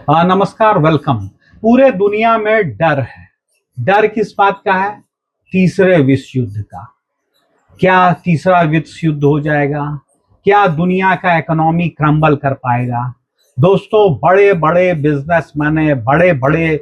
नमस्कार, वेलकम। पूरे दुनिया में डर है। डर किस बात का है? तीसरे विश्व युद्ध का। क्या तीसरा विश्व युद्ध हो जाएगा? क्या दुनिया का इकोनॉमी क्रम्बल कर पाएगा? दोस्तों, बड़े बड़े बिजनेसमैन, बड़े बड़े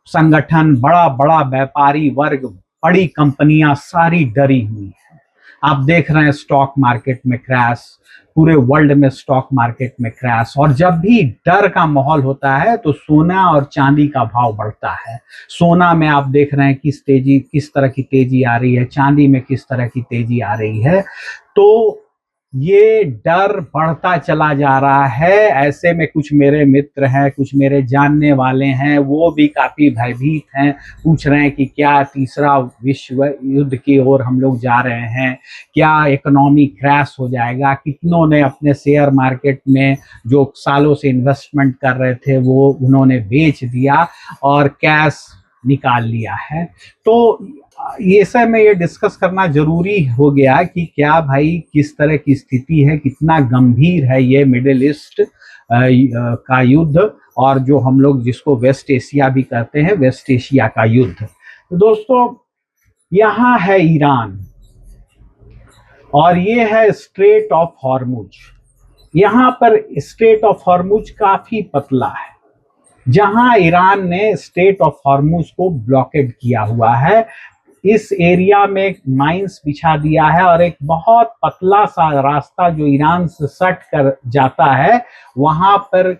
संगठन, बड़ा बड़ा व्यापारी वर्ग, बड़ी कंपनियां सारी डरी हुई है। आप देख रहे हैं स्टॉक मार्केट में क्रैश, पूरे वर्ल्ड में स्टॉक मार्केट में क्रैश। और जब भी डर का माहौल होता है तो सोना और चांदी का भाव बढ़ता है। सोना में आप देख रहे हैं किस तरह की तेजी आ रही है, चांदी में किस तरह की तेजी आ रही है। तो ये डर बढ़ता चला जा रहा है। ऐसे में कुछ मेरे मित्र हैं, कुछ मेरे जानने वाले हैं, वो भी काफी भयभीत हैं, पूछ रहे हैं कि क्या तीसरा विश्व युद्ध की ओर हम लोग जा रहे हैं, क्या इकोनॉमी क्रैश हो जाएगा। कितनों ने अपने शेयर मार्केट में जो सालों से इन्वेस्टमेंट कर रहे थे वो उन्होंने बेच दिया और कैश निकाल लिया है। तो ये सब में ये डिस्कस करना जरूरी हो गया कि क्या भाई किस तरह की स्थिति है, कितना गंभीर है ये मिडिल ईस्ट का युद्ध, और जो हम लोग जिसको वेस्ट एशिया भी कहते हैं, वेस्ट एशिया का युद्ध। तो दोस्तों, यहाँ है ईरान और ये है स्ट्रेट ऑफ हॉर्मुज। यहाँ पर स्ट्रेट ऑफ हॉर्मुज काफी पतला है। जहां ईरान ने स्ट्रेट ऑफ हॉर्मुज को ब्लॉकेड किया हुआ है, इस एरिया में माइंस बिछा दिया है और एक बहुत पतला सा रास्ता जो ईरान से सट कर जाता है, वहां पर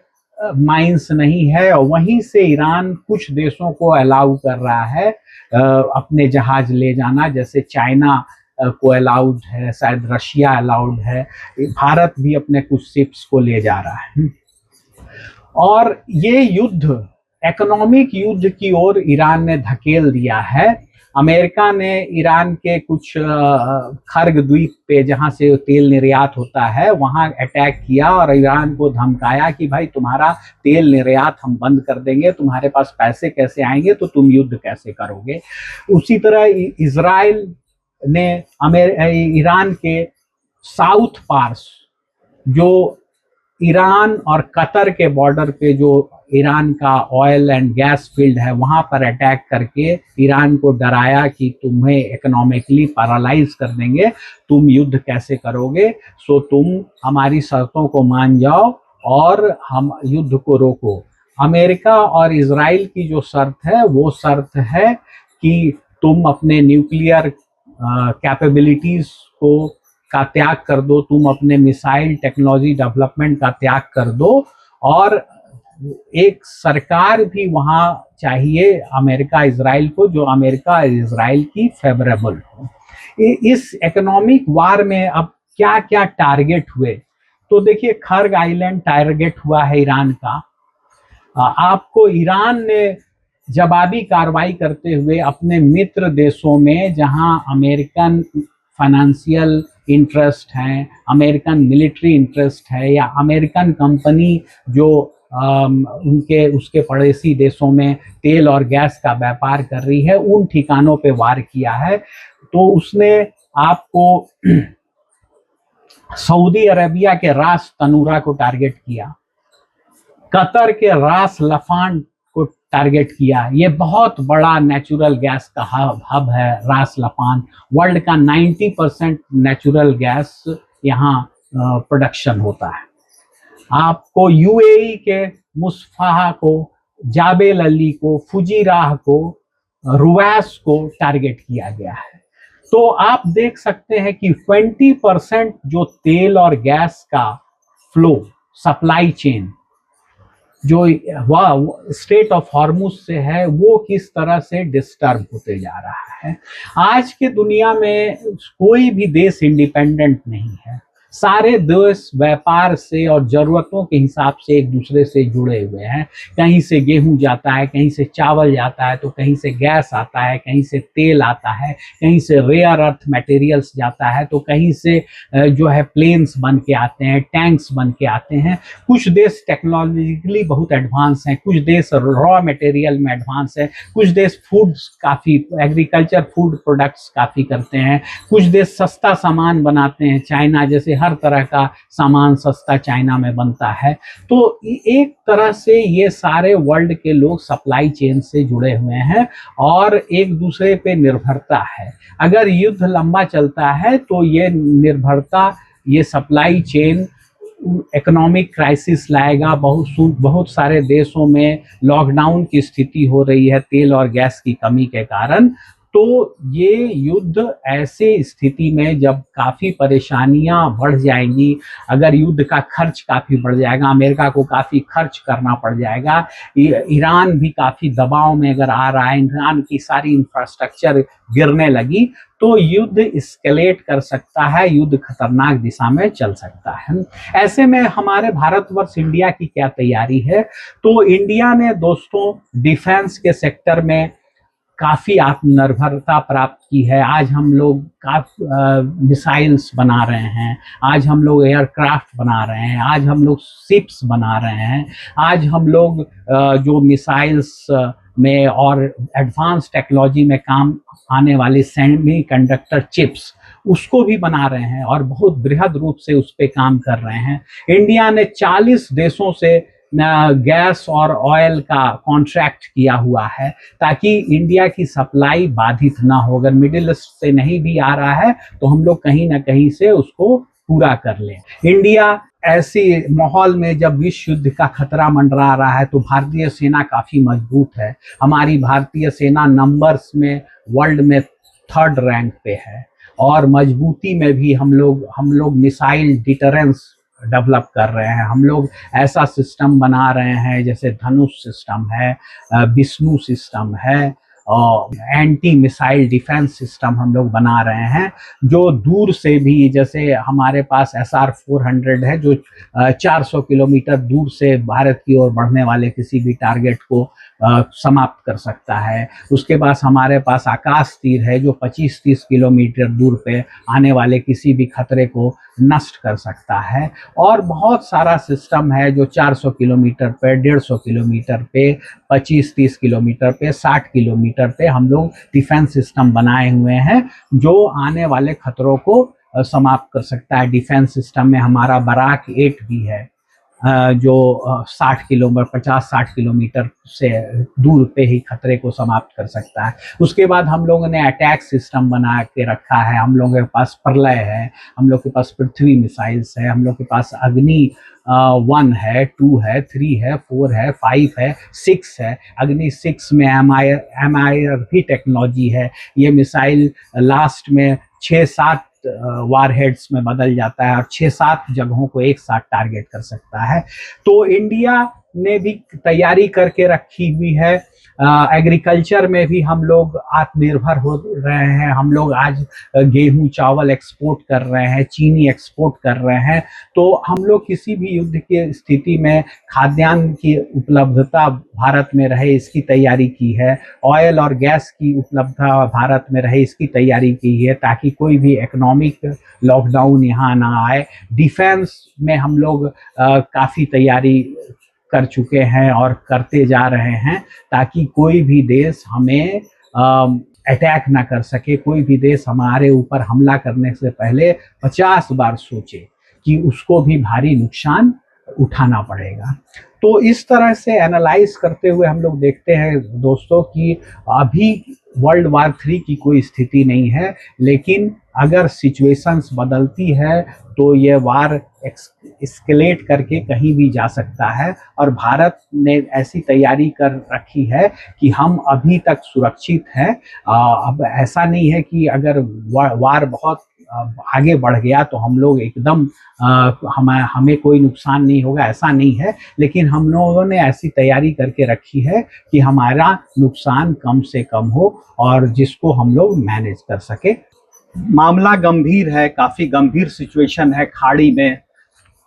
माइंस नहीं है। और वहीं से ईरान कुछ देशों को अलाउ कर रहा है अपने जहाज ले जाना, जैसे चाइना को अलाउड है, शायद रशिया अलाउड है, भारत भी अपने कुछ शिप्स को ले जा रहा है। और ये युद्ध इकोनॉमिक युद्ध की ओर ईरान ने धकेल दिया है। अमेरिका ने ईरान के कुछ खर्ग द्वीप पे जहां से तेल निर्यात होता है वहां अटैक किया और ईरान को धमकाया कि भाई तुम्हारा तेल निर्यात हम बंद कर देंगे, तुम्हारे पास पैसे कैसे आएंगे, तो तुम युद्ध कैसे करोगे। उसी तरह इजराइल ने ईरान के साउथ पार्स, जो ईरान और कतर के बॉर्डर पे जो ईरान का ऑयल एंड गैस फील्ड है, वहां पर अटैक करके ईरान को डराया कि तुम्हें इकोनॉमिकली पैरालाइज कर देंगे, तुम युद्ध कैसे करोगे, सो तुम हमारी शर्तों को मान जाओ और हम युद्ध को रोको। अमेरिका और इजराइल की जो शर्त है वो शर्त है कि तुम अपने न्यूक्लियर कैपेबिलिटीज का त्याग कर दो, तुम अपने मिसाइल टेक्नोलॉजी डेवलपमेंट का त्याग कर दो, और एक सरकार भी वहां चाहिए अमेरिका इजराइल को, जो अमेरिका इजराइल की फेवरेबल हो। इस इकोनॉमिक वार में अब क्या क्या टारगेट हुए, तो देखिए खर्ग आइलैंड टारगेट हुआ है ईरान का। आपको ईरान ने जवाबी कार्रवाई करते हुए अपने मित्र देशों में, जहां अमेरिकन फाइनेंशियल इंटरेस्ट है, अमेरिकन मिलिट्री इंटरेस्ट है, या अमेरिकन कंपनी जो उसके पड़ोसी देशों में तेल और गैस का व्यापार कर रही है, उन ठिकानों पे वार किया है। तो उसने आपको सऊदी अरेबिया के रास तनूरा को टारगेट किया, कतर के रास लफान को टारगेट किया। ये बहुत बड़ा नेचुरल गैस का हब है रास लफान। वर्ल्ड का 90% नेचुरल गैस यहाँ प्रोडक्शन होता है। आपको यूएई के मुस्फाहा को, जाबेल अली को, फुजीराह को, रुवैस को टारगेट किया गया है। तो आप देख सकते हैं कि 20% जो तेल और गैस का फ्लो, सप्लाई चेन जो वह स्ट्रेट ऑफ हॉर्मुज से है, वो किस तरह से डिस्टर्ब होते जा रहा है। आज के दुनिया में कोई भी देश इंडिपेंडेंट नहीं है। सारे देश व्यापार से और जरूरतों के हिसाब से एक दूसरे से जुड़े हुए हैं। कहीं से गेहूं जाता है, कहीं से चावल जाता है, तो कहीं से गैस आता है, कहीं से तेल आता है, कहीं से रेयर अर्थ मटेरियल्स जाता है, तो कहीं से जो है प्लेन्स बन के आते हैं, टैंक्स बन के आते हैं। कुछ देश टेक्नोलॉजिकली बहुत एडवांस हैं, कुछ देश रॉ मटेरियल में एडवांस है, कुछ देश फूड्स काफ़ी, एग्रीकल्चर फूड प्रोडक्ट्स काफ़ी करते हैं, कुछ देश सस्ता सामान बनाते हैं। चाइना जैसे हर तरह का सामान सस्ता चाइना में बनता है। तो एक तरह से ये सारे वर्ल्ड के लोग सप्लाई चेन से जुड़े हुए हैं और एक दूसरे पे निर्भरता है। अगर युद्ध लंबा चलता है तो ये निर्भरता, ये सप्लाई चेन इकोनॉमिक क्राइसिस लाएगा। बहुत सारे देशों में लॉकडाउन की स्थिति हो रही है तेल और गैस की कमी के कारण। तो ये युद्ध ऐसे स्थिति में जब काफ़ी परेशानियां बढ़ जाएंगी, अगर युद्ध का खर्च काफ़ी बढ़ जाएगा, अमेरिका को काफ़ी खर्च करना पड़ जाएगा, ईरान भी काफ़ी दबाव में अगर आ रहा है, ईरान की सारी इंफ्रास्ट्रक्चर गिरने लगी, तो युद्ध एस्केलेट कर सकता है, युद्ध खतरनाक दिशा में चल सकता है। ऐसे में हमारे भारतवर्ष इंडिया की क्या तैयारी है? तो इंडिया ने दोस्तों डिफेंस के सेक्टर में काफ़ी आत्मनिर्भरता प्राप्त की है। आज हम लोग मिसाइल्स बना रहे हैं, आज हम लोग एयरक्राफ्ट बना रहे हैं, आज हम लोग शिप्स बना रहे हैं, आज हम लोग जो मिसाइल्स में और एडवांस टेक्नोलॉजी में काम आने वाली सेमीकंडक्टर चिप्स उसको भी बना रहे हैं और बहुत बृहद रूप से उस पर काम कर रहे हैं। इंडिया ने 40 देशों से गैस और ऑयल का कॉन्ट्रैक्ट किया हुआ है ताकि इंडिया की सप्लाई बाधित ना हो। अगर मिडिल ईस्ट से नहीं भी आ रहा है तो हम लोग कहीं ना कहीं से उसको पूरा कर लें। इंडिया ऐसी माहौल में जब विश्व युद्ध का खतरा मंडरा रहा है तो भारतीय सेना काफ़ी मजबूत है। हमारी भारतीय सेना नंबर्स में वर्ल्ड में 3rd रैंक पे है और मजबूती में भी हम लोग मिसाइल डिटरेंस डेवलप कर रहे हैं। हम लोग ऐसा सिस्टम बना रहे हैं जैसे धनुष सिस्टम है, विष्णु सिस्टम है और एंटी मिसाइल डिफेंस सिस्टम हम लोग बना रहे हैं जो दूर से भी, जैसे हमारे पास SR-400 है जो 400 किलोमीटर दूर से भारत की ओर बढ़ने वाले किसी भी टारगेट को समाप्त कर सकता है। उसके बाद हमारे पास आकाश तीर है जो 25-30 किलोमीटर दूर पे आने वाले किसी भी खतरे को नष्ट कर सकता है। और बहुत सारा सिस्टम है जो 400 किलोमीटर पे, 150 किलोमीटर पे, 25-30 किलोमीटर पे, 60 किलोमीटर पे हम लोग डिफेंस सिस्टम बनाए हुए हैं जो आने वाले खतरों को समाप्त कर सकता है। डिफेंस सिस्टम में हमारा बराक 8 भी है जो 50-60 किलोमीटर से दूर पे ही खतरे को समाप्त कर सकता है। उसके बाद हम लोगों ने अटैक सिस्टम बना के रखा है। हम लोगों के पास प्रलय है, हम लोग के पास पृथ्वी मिसाइल्स है, हम लोग के पास अग्नि 1 है, 2 है, 3 है, 4 है, 5 है, 6 है। अग्नि 6 में MIR भी टेक्नोलॉजी है। ये मिसाइल लास्ट में 6-7 वारहेड्स में बदल जाता है और 6-7 जगहों को एक साथ टारगेट कर सकता है। तो इंडिया ने भी तैयारी करके रखी हुई है। एग्रीकल्चर में भी हम लोग आत्मनिर्भर हो रहे हैं। हम लोग आज गेहूं चावल एक्सपोर्ट कर रहे हैं, चीनी एक्सपोर्ट कर रहे हैं। तो हम लोग किसी भी युद्ध की स्थिति में खाद्यान्न की उपलब्धता भारत में रहे इसकी तैयारी की है। ऑयल और गैस की उपलब्धता भारत में रहे इसकी तैयारी की है ताकि कोई भी इकोनॉमिक लॉकडाउन यहाँ ना आए। डिफेंस में हम लोग काफ़ी तैयारी कर चुके हैं और करते जा रहे हैं ताकि कोई भी देश हमें अटैक ना कर सके। कोई भी देश हमारे ऊपर हमला करने से पहले 50 बार सोचे कि उसको भी भारी नुकसान उठाना पड़ेगा। तो इस तरह से एनालाइज करते हुए हम लोग देखते हैं दोस्तों कि अभी वर्ल्ड वार 3 की कोई स्थिति नहीं है, लेकिन अगर सिचुएशंस बदलती है तो ये वार एस्केलेट करके कहीं भी जा सकता है। और भारत ने ऐसी तैयारी कर रखी है कि हम अभी तक सुरक्षित हैं। अब ऐसा नहीं है कि अगर वार बहुत आगे बढ़ गया तो हम लोग एकदम हमें कोई नुकसान नहीं होगा, ऐसा नहीं है। लेकिन हम लोगों ने ऐसी तैयारी करके रखी है कि हमारा नुकसान कम से कम हो और जिसको हम लोग मैनेज कर सके। मामला गंभीर है, काफ़ी गंभीर सिचुएशन है। खाड़ी में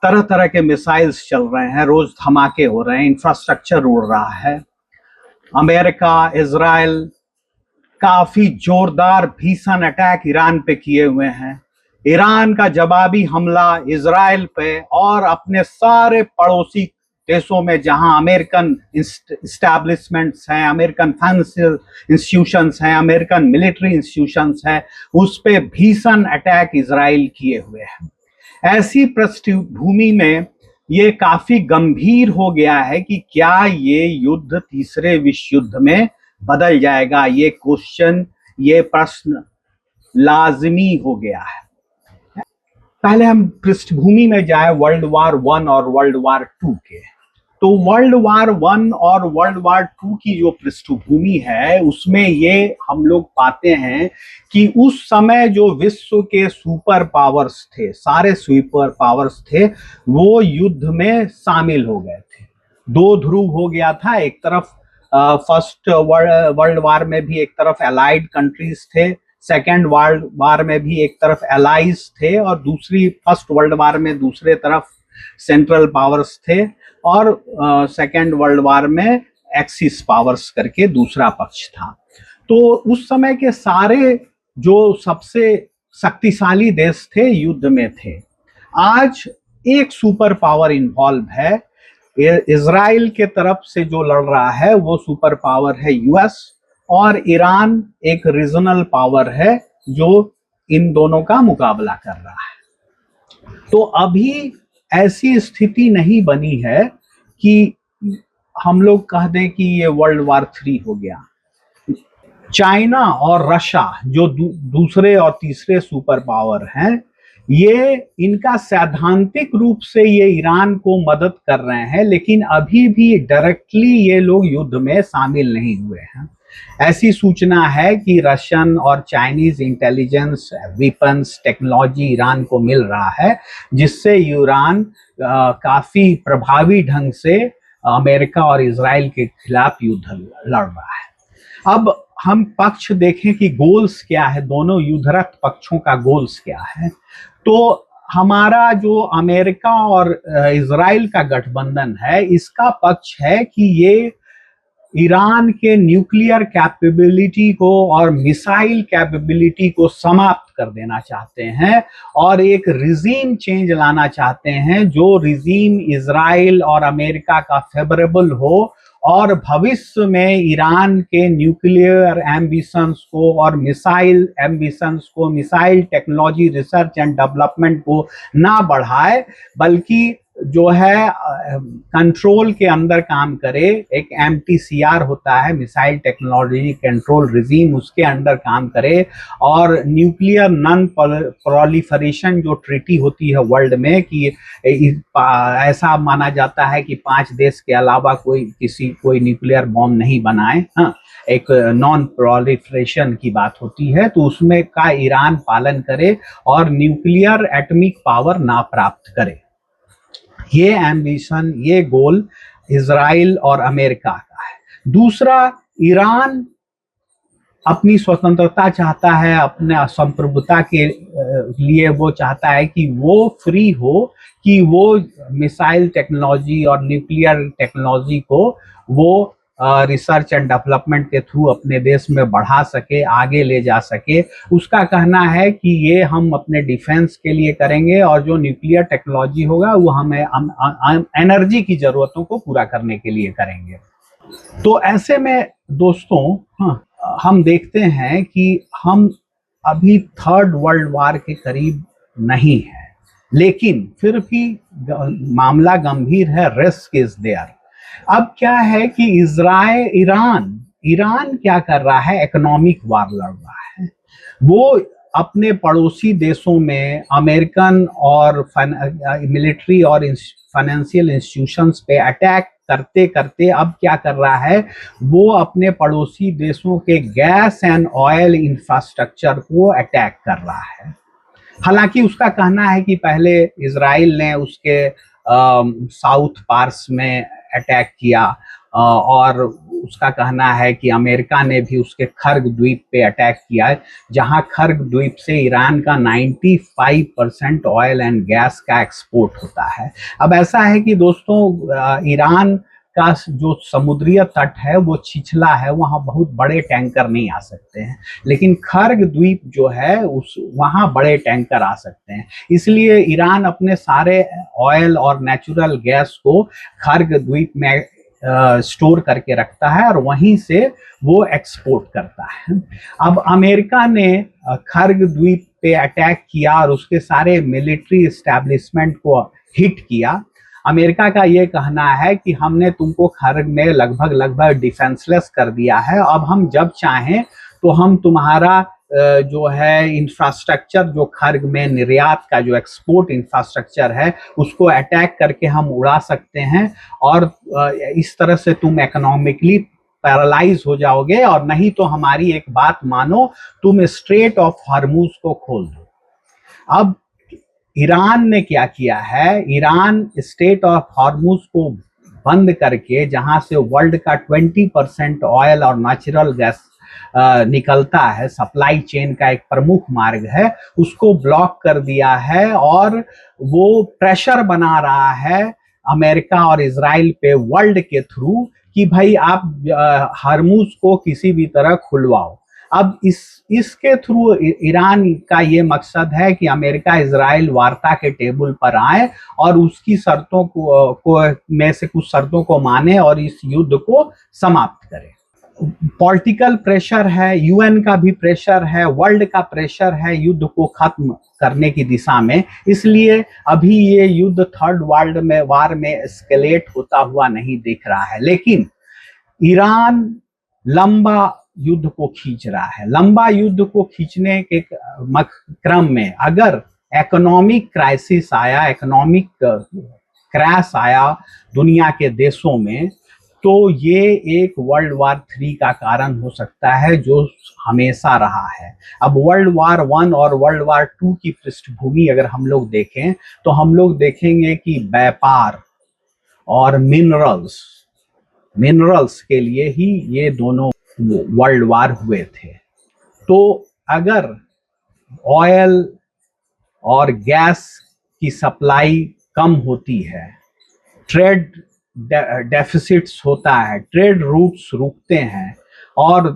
तरह तरह के मिसाइल्स चल रहे हैं, रोज धमाके हो रहे हैं, इंफ्रास्ट्रक्चर उड़ रहा है। अमेरिका, इजराइल काफी जोरदार भीषण अटैक ईरान पे किए हुए हैं। ईरान का जवाबी हमला इजराइल पे और अपने सारे पड़ोसी देशों में जहां अमेरिकन इस्टेब्लिशमेंट्स हैं, अमेरिकन फाइनेंशियल इंस्टीट्यूशंस हैं, अमेरिकन मिलिट्री इंस्टीट्यूशंस हैं, उस पे भीषण अटैक इजराइल किए हुए हैं। ऐसी पृष्ठभूमि में ये काफी गंभीर हो गया है कि क्या ये युद्ध तीसरे विश्व युद्ध में बदल जाएगा। ये क्वेश्चन, ये प्रश्न लाजमी हो गया है। पहले हम पृष्ठभूमि में जाए वर्ल्ड वार वन और वर्ल्ड वार टू के। तो वर्ल्ड वार वन और वर्ल्ड वार टू की जो पृष्ठभूमि है उसमें ये हम लोग पाते हैं कि उस समय जो विश्व के सुपर पावर्स थे, सारे सुपर पावर्स थे, वो युद्ध में शामिल हो गए थे। दो ध्रुव हो गया था। एक तरफ फर्स्ट वर्ल्ड वार में भी एक तरफ अलाइड कंट्रीज थे, सेकेंड वर्ल्ड वार में भी एक तरफ एलाइज थे, और दूसरी फर्स्ट वर्ल्ड वार में दूसरे तरफ सेंट्रल पावर्स थे, और सेकेंड वर्ल्ड वार में एक्सिस पावर्स करके दूसरा पक्ष था। तो उस समय के सारे जो सबसे शक्तिशाली देश थे युद्ध में थे। आज एक सुपर पावर इन्वॉल्व है। इजराइल के तरफ से जो लड़ रहा है वो सुपर पावर है यूएस, और ईरान एक रीजनल पावर है जो इन दोनों का मुकाबला कर रहा है। तो अभी ऐसी स्थिति नहीं बनी है कि हम लोग कह दें कि ये वर्ल्ड वार 3 हो गया। चाइना और रशिया जो दूसरे और तीसरे सुपर पावर हैं, ये इनका सैद्धांतिक रूप से ये ईरान को मदद कर रहे हैं, लेकिन अभी भी डायरेक्टली ये लोग युद्ध में शामिल नहीं हुए हैं। ऐसी सूचना है कि रशियन और Chinese intelligence weapons technology Iran को मिल रहा है, जिससे ईरान काफी प्रभावी ढंग से अमेरिका और इजराइल के खिलाफ युद्ध लड़ रहा है। अब हम पक्ष देखें कि गोल्स क्या है, दोनों युद्धरत पक्षों का गोल्स क्या है। तो हमारा जो अमेरिका और इजराइल का गठबंधन है, इसका पक्ष है कि ये ईरान के न्यूक्लियर कैपेबिलिटी को और मिसाइल कैपेबिलिटी को समाप्त कर देना चाहते हैं, और एक रिजीम चेंज लाना चाहते हैं जो रिजीम इजराइल और अमेरिका का फेवरेबल हो, और भविष्य में ईरान के न्यूक्लियर एम्बिशंस को और मिसाइल एम्बिशंस को, missile technology research and development को ना बढ़ाए, बल्कि जो है कंट्रोल के अंदर काम करे। एक MTCR होता है, मिसाइल टेक्नोलॉजी कंट्रोल रिजीम, उसके अंदर काम करे, और न्यूक्लियर नॉन प्रोलिफरेशन जो ट्रीटी होती है वर्ल्ड में, कि ऐसा माना जाता है कि 5 देश के अलावा कोई न्यूक्लियर बॉम्ब नहीं बनाए। हाँ, एक नॉन प्रोलिफरेशन की बात होती है, तो उसमें का ईरान पालन करे और न्यूक्लियर एटॉमिक पावर ना प्राप्त करे। ये एम्बिशन, ये गोल इजराइल और अमेरिका का है। दूसरा, ईरान अपनी स्वतंत्रता चाहता है, अपने संप्रभुता के लिए वो चाहता है कि वो फ्री हो, कि वो मिसाइल टेक्नोलॉजी और न्यूक्लियर टेक्नोलॉजी को वो रिसर्च एंड डेवलपमेंट के थ्रू अपने देश में बढ़ा सके, आगे ले जा सके। उसका कहना है कि ये हम अपने डिफेंस के लिए करेंगे, और जो न्यूक्लियर टेक्नोलॉजी होगा वो हमें एनर्जी की जरूरतों को पूरा करने के लिए करेंगे। तो ऐसे में दोस्तों, हम देखते हैं कि हम अभी थर्ड वर्ल्ड वार के करीब नहीं है, लेकिन फिर भी मामला गंभीर है। Risk is there. अब क्या है कि ईरान क्या कर रहा है, इकोनॉमिक वार लड़ रहा है। वो अपने पड़ोसी देशों में अमेरिकन और मिलिट्री और फाइनेंशियल इंस्टीट्यूशंस पे अटैक करते करते अब क्या कर रहा है, वो अपने पड़ोसी देशों के गैस एंड ऑयल इंफ्रास्ट्रक्चर को अटैक कर रहा है। हालांकि उसका कहना है कि पहले इजराइल ने उसके साउथ पार्स में अटैक किया, और उसका कहना है कि अमेरिका ने भी उसके खर्ग द्वीप पे अटैक किया है, जहां खर्ग द्वीप से ईरान का 95% ऑयल एंड गैस का एक्सपोर्ट होता है। अब ऐसा है कि दोस्तों, ईरान का जो समुद्रीय तट है वो छिछला है, वहाँ बहुत बड़े टैंकर नहीं आ सकते हैं, लेकिन खर्ग द्वीप जो है वहाँ बड़े टैंकर आ सकते हैं। इसलिए ईरान अपने सारे ऑयल और नेचुरल गैस को खर्ग द्वीप में स्टोर करके रखता है और वहीं से वो एक्सपोर्ट करता है। अब अमेरिका ने खर्ग द्वीप पे अटैक किया और उसके सारे मिलिट्री एस्टैब्लिशमेंट को हिट किया। अमेरिका का ये कहना है कि हमने तुमको खर्ग में लगभग डिफेंसलेस कर दिया है, अब हम जब चाहें तो हम तुम्हारा जो है इंफ्रास्ट्रक्चर, जो खर्ग में निर्यात का जो एक्सपोर्ट इंफ्रास्ट्रक्चर है, उसको अटैक करके हम उड़ा सकते हैं और इस तरह से तुम इकोनॉमिकली पैरालाइज हो जाओगे, और नहीं तो हमारी एक बात मानो, तुम स्ट्रेट ऑफ हॉर्मुज को खोल दो। अब ईरान ने क्या किया है, ईरान स्ट्रेट ऑफ हॉर्मुज को बंद करके, जहां से वर्ल्ड का 20% ऑयल और नेचुरल गैस निकलता है, सप्लाई चेन का एक प्रमुख मार्ग है, उसको ब्लॉक कर दिया है और वो प्रेशर बना रहा है अमेरिका और इजराइल पे वर्ल्ड के थ्रू कि भाई आप हॉर्मुज को किसी भी तरह खुलवाओ। अब इसके थ्रू ईरान का ये मकसद है कि अमेरिका इजराइल वार्ता के टेबल पर आए और उसकी शर्तों को में से कुछ शर्तों को माने और इस युद्ध को समाप्त करे। पॉलिटिकल प्रेशर है, यूएन का भी प्रेशर है, वर्ल्ड का प्रेशर है युद्ध को खत्म करने की दिशा में। इसलिए अभी ये युद्ध थर्ड वर्ल्ड में वार में एस्केलेट होता हुआ नहीं दिख रहा है, लेकिन ईरान लंबा युद्ध को खींच रहा है। लंबा युद्ध को खींचने के क्रम में अगर इकोनॉमिक क्राइसिस आया, इकोनॉमिक क्रैश आया दुनिया के देशों में, तो ये एक वर्ल्ड वार 3 का कारण हो सकता है, जो हमेशा रहा है। अब वर्ल्ड वार 1 और वर्ल्ड वार 2 की पृष्ठभूमि अगर हम लोग देखें तो हम लोग देखेंगे कि व्यापार और मिनरल्स के लिए ही ये दोनों वर्ल्ड वार हुए थे। तो अगर ऑयल और गैस की सप्लाई कम होती है, ट्रेड डेफिसिट्स होता है, ट्रेड रूट्स रुकते हैं और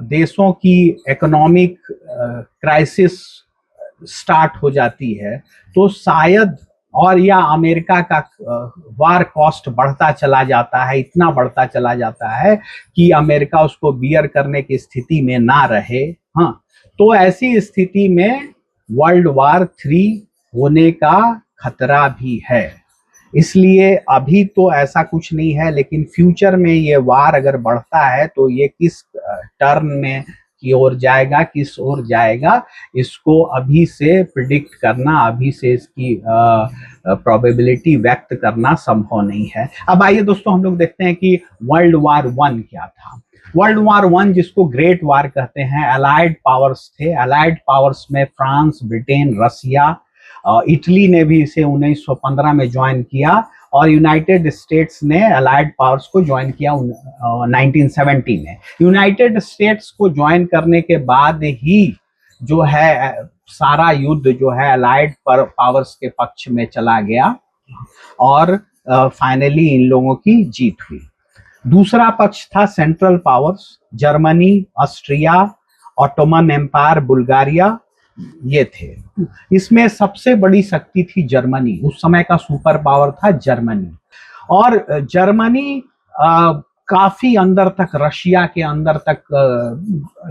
देशों की इकोनॉमिक क्राइसिस स्टार्ट हो जाती है, तो शायद और या अमेरिका का वार कॉस्ट बढ़ता चला जाता है, इतना बढ़ता चला जाता है कि अमेरिका उसको बियर करने की स्थिति में ना रहे। हाँ, तो ऐसी स्थिति में वर्ल्ड वार 3 होने का खतरा भी है। इसलिए अभी तो ऐसा कुछ नहीं है, लेकिन फ्यूचर में ये वार अगर बढ़ता है तो ये किस टर्न में की ओर जाएगा, किस ओर जाएगा, इसको अभी से प्रिडिक्ट करना, अभी से इसकी प्रोबेबिलिटी व्यक्त करना संभव नहीं है। अब आइए दोस्तों हम लोग देखते हैं कि वर्ल्ड वार 1 क्या था। वर्ल्ड वार 1, जिसको ग्रेट वार कहते हैं, अलाइड पावर्स थे। अलाइड पावर्स में फ्रांस, ब्रिटेन, रसिया, इटली ने भी इसे 1915 में ज्वाइन किया और यूनाइटेड स्टेट्स ने अलाइड पावर्स को ज्वाइन किया 1970 में। यूनाइटेड स्टेट्स को ज्वाइन करने के बाद ही जो है सारा युद्ध जो है अलाइड पावर्स के पक्ष में चला गया और फाइनली इन लोगों की जीत हुई। दूसरा पक्ष था central powers, Germany, Austria, Ottoman Empire, Bulgaria, ये थे। इसमें सबसे बड़ी शक्ति थी जर्मनी, उस समय का सुपर पावर था जर्मनी। और जर्मनी काफी अंदर तक, रशिया के अंदर तक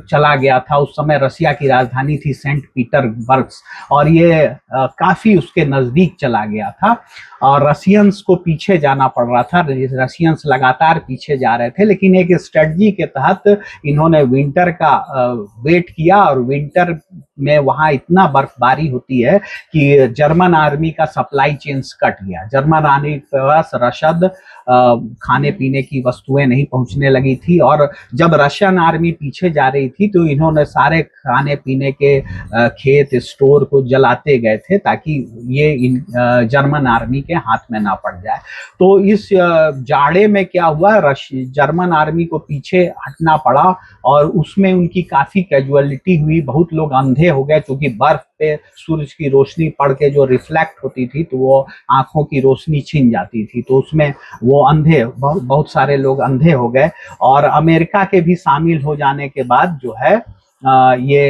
चला गया था। उस समय रशिया की राजधानी थी सेंट पीटर्सबर्ग और ये काफी उसके नजदीक चला गया था और रशियंस को पीछे जाना पड़ रहा था। रशियंस लगातार पीछे जा रहे थे, लेकिन एक स्ट्रेटजी के तहत इन्होंने विंटर का वेट किया और विंटर में वहां इतना बर्फबारी होती है कि जर्मन आर्मी का सप्लाई चेन्स कट गया। जर्मन आर्मी के पास रसद, खाने पीने की वस्तुएं नहीं पहुंचने लगी थी और जब रशियन आर्मी पीछे जा रही थी तो इन्होंने सारे खाने पीने के खेत, स्टोर को जलाते गए थे ताकि ये जर्मन आर्मी के हाथ में ना पड़ जाए। तो इस जाड़े में क्या हुआ, जर्मन आर्मी को पीछे हटना पड़ा और उसमें उनकी काफी कैजुअलिटी हुई। बहुत लोग अंधे हो गए, क्योंकि बर्फ पे सूरज की रोशनी पड़ के जो रिफ्लेक्ट होती थी तो वो आंखों की रोशनी छिन जाती थी, तो उसमें वो अंधे, बहुत सारे लोग अंधे हो गए। और अमेरिका के भी शामिल हो जाने के बाद जो है ये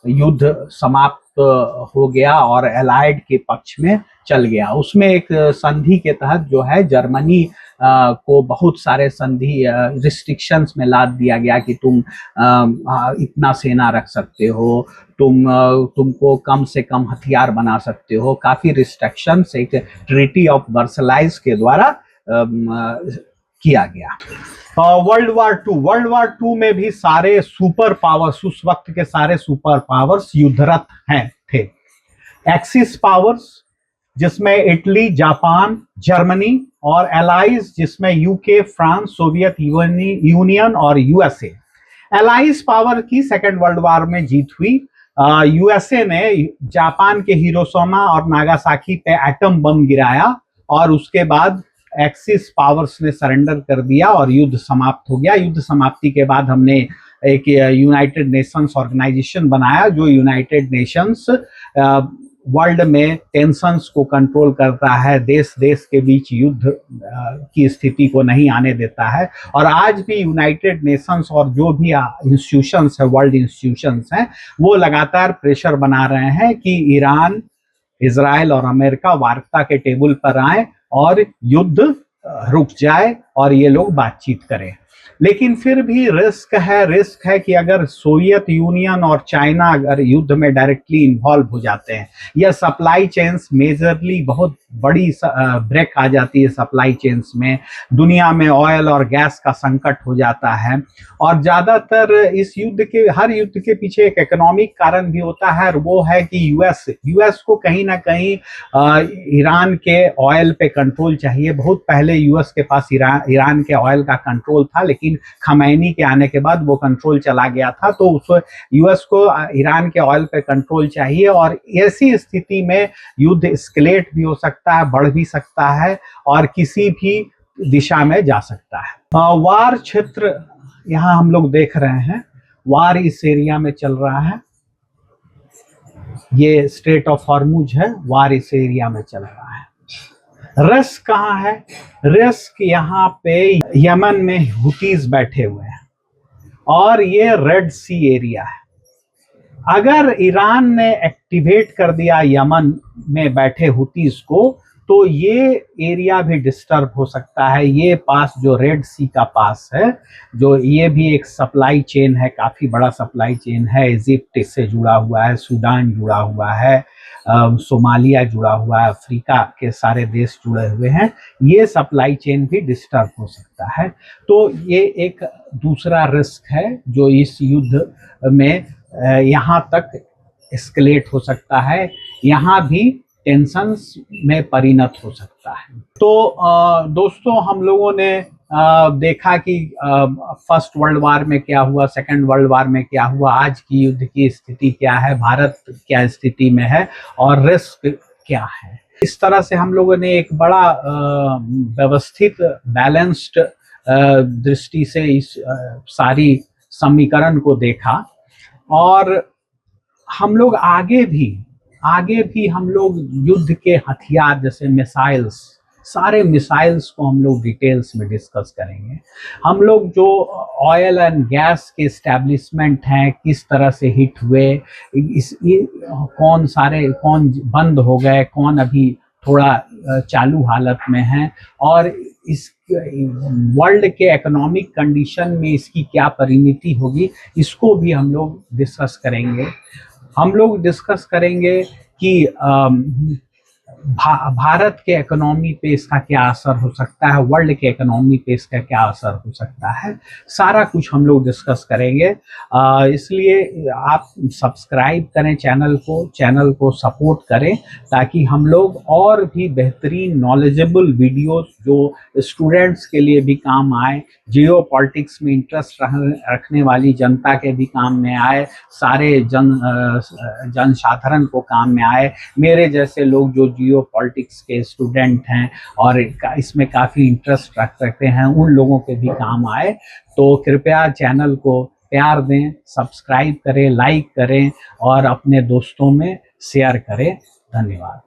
युद्ध समाप्त हो गया और एलाइड के पक्ष में चल गया। उसमें एक संधि के तहत जो है जर्मनी को बहुत सारे संधि रिस्ट्रिक्शंस में लाद दिया गया कि तुम इतना सेना रख सकते हो, तुमको कम से कम हथियार बना सकते हो। काफी रिस्ट्रिक्शंस एक ट्रीटी ऑफ वर्सलाइज के द्वारा किया गया। वर्ल्ड वार टू में भी सारे सुपर पावर्स, उस वक्त के सारे सुपर पावर्स युद्धरत थे। एक्सिस पावर्स जिसमें इटली, जापान, जर्मनी और एलाइज जिसमें यूके, फ्रांस, सोवियत यूनियन और यूएसए। एलाइज पावर की सेकेंड वर्ल्ड वॉर में जीत हुई। यूएसए ने जापान के हिरोशिमा और नागासाकी पे एटम बम गिराया और उसके बाद एक्सिस पावर्स ने सरेंडर कर दिया और युद्ध समाप्त हो गया। युद्ध समाप्ति के बाद हमने एक यूनाइटेड नेशंस ऑर्गेनाइजेशन बनाया जो यूनाइटेड नेशंस वर्ल्ड में टेंशंस को कंट्रोल करता है, देश देश के बीच युद्ध की स्थिति को नहीं आने देता है। और आज भी यूनाइटेड नेशंस और जो भी इंस्टीट्यूशंस है, वर्ल्ड इंस्टीट्यूशंस हैं, वो लगातार प्रेशर बना रहे हैं कि ईरान, इजराइल और अमेरिका वार्ता के टेबल पर आए और युद्ध रुक जाए और ये लोग बातचीत करें। लेकिन फिर भी रिस्क है कि अगर सोवियत यूनियन और चाइना अगर युद्ध में डायरेक्टली इन्वॉल्व हो जाते हैं या सप्लाई चेन्स मेजरली बहुत बड़ी ब्रेक आ जाती है सप्लाई चेन्स में, दुनिया में ऑयल और गैस का संकट हो जाता है। और ज्यादातर इस युद्ध के, हर युद्ध के पीछे एक इकोनॉमिक कारण भी होता है और वो है कि यूएस को कहीं ना कहीं ईरान के ऑयल पे कंट्रोल चाहिए। बहुत पहले यूएस के पास ईरान के ऑयल का कंट्रोल था, लेकिन खमैनी के आने के बाद वो कंट्रोल चला गया था। तो उस यूएस को ईरान के ऑयल पे कंट्रोल चाहिए और ऐसी स्थिति में युद्ध एस्केलेट भी हो सकता है, बढ़ भी सकता है और किसी भी दिशा में जा सकता है। वार क्षेत्र यहाँ हम लोग देख रहे हैं, वार इस एरिया में चल रहा है। ये स्ट्रेट ऑफ हॉर्मुज है, वार इस एरिया में चल रहा है। रिस्क कहाँ है? रिस्क यहाँ पे यमन में हुतीज बैठे हुए हैं और ये रेड सी एरिया है। अगर ईरान ने एक्टिवेट कर दिया यमन में बैठे हुतीज को तो ये एरिया भी डिस्टर्ब हो सकता है। ये पास जो रेड सी का पास है, जो ये भी एक सप्लाई चेन है, काफी बड़ा सप्लाई चेन है। इजिप्ट इससे जुड़ा हुआ है, सूडान जुड़ा हुआ है, सोमालिया जुड़ा हुआ है, अफ्रीका के सारे देश जुड़े हुए हैं। ये सप्लाई चेन भी डिस्टर्ब हो सकता है। तो ये एक दूसरा रिस्क है जो इस युद्ध में यहाँ तक एस्केलेट हो सकता है, यहाँ भी टेंशंस में परिणत हो सकता है। तो दोस्तों, हम लोगों ने देखा कि फर्स्ट वर्ल्ड वार में क्या हुआ, सेकंड वर्ल्ड वार में क्या हुआ, आज की युद्ध की स्थिति क्या है, भारत क्या स्थिति में है और रिस्क क्या है। इस तरह से हम लोगों ने एक बड़ा व्यवस्थित, बैलेंस्ड दृष्टि से इस सारी समीकरण को देखा और हम लोग आगे भी हम लोग युद्ध के हथियार जैसे मिसाइल्स, सारे मिसाइल्स को हम लोग डिटेल्स में डिस्कस करेंगे। हम लोग जो ऑयल एंड गैस के एस्टैब्लिशमेंट हैं, किस तरह से हिट हुए, कौन बंद हो गए, कौन अभी थोड़ा चालू हालत में है और इस वर्ल्ड के इकोनॉमिक कंडीशन में इसकी क्या परिणति होगी, इसको भी हम लोग डिस्कस करेंगे। हम लोग डिस्कस करेंगे कि भारत के इकोनॉमी पे इसका क्या असर हो सकता है, वर्ल्ड के इकोनॉमी पे इसका क्या असर हो सकता है, सारा कुछ हम लोग डिस्कस करेंगे। इसलिए आप सब्सक्राइब करें चैनल को सपोर्ट करें ताकि हम लोग और भी बेहतरीन नॉलेजेबल वीडियोस जो स्टूडेंट्स के लिए भी काम आए, जियो पॉलिटिक्स में इंटरेस्ट रखने वाली जनता के भी काम में आए, सारे जनसाधारण को काम में आए। मेरे जैसे लोग जो जियो पॉलिटिक्स के स्टूडेंट हैं और इसमें काफ़ी इंटरेस्ट रखते हैं, उन लोगों के भी काम आए। तो कृपया चैनल को प्यार दें, सब्सक्राइब करें, लाइक करें और अपने दोस्तों में शेयर करें। धन्यवाद।